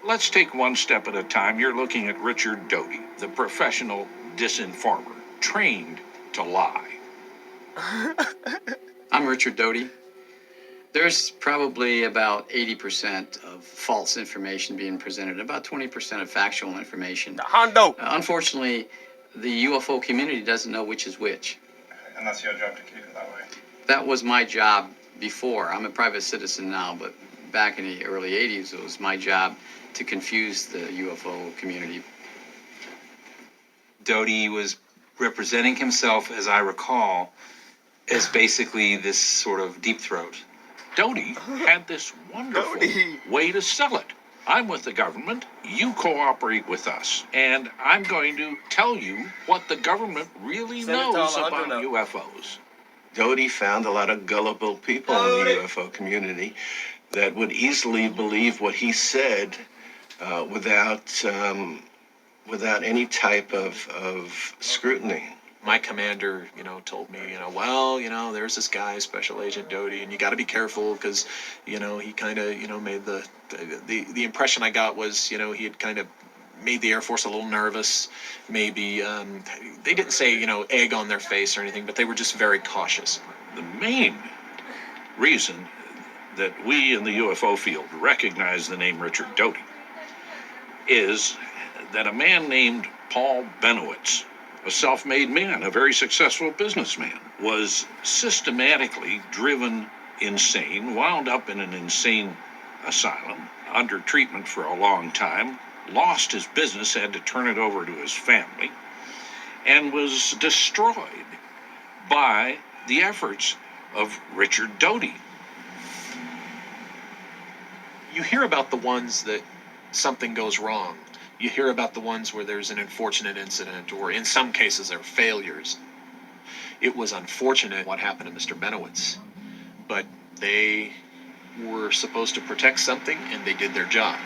let's take one step at a time. You're looking at Richard Doty, the professional disinformer, trained to lie. I'm Richard Doty. There's probably about 80% of false information being presented, about 20% of factual information. HANDOR. Unfortunately, the UFO community doesn't know which is which. And that's your job to keep it that way? That was my job before. I'm a private citizen now, but back in the early 80s, it was my job to confuse the UFO community. Doty was representing himself, as I recall, as basically this sort of deep throat. Doty had this wonderful way to sell it. I'm with the government, you cooperate with us, and I'm going to tell you what the government really knows about UFOs. Doty found a lot of gullible people in the UFO community that would easily believe what he said without any type of scrutiny. My commander, told me, well, there's this guy, Special Agent Doty, and you got to be careful because, he kind of, made the impression I got was, he had kind of made the Air Force a little nervous. Maybe they didn't say, egg on their face or anything, but they were just very cautious. The main reason that we in the UFO field recognize the name Richard Doty is that a man named Paul Benowitz, a self-made man, a very successful businessman, was systematically driven insane, wound up in an insane asylum, under treatment for a long time, lost his business, had to turn it over to his family, and was destroyed by the efforts of Richard Doty. You hear about the ones that something goes wrong. You hear about the ones where there's an unfortunate incident, or in some cases, they're failures. It was unfortunate what happened to Mr. Benowitz, but they were supposed to protect something, and they did their job.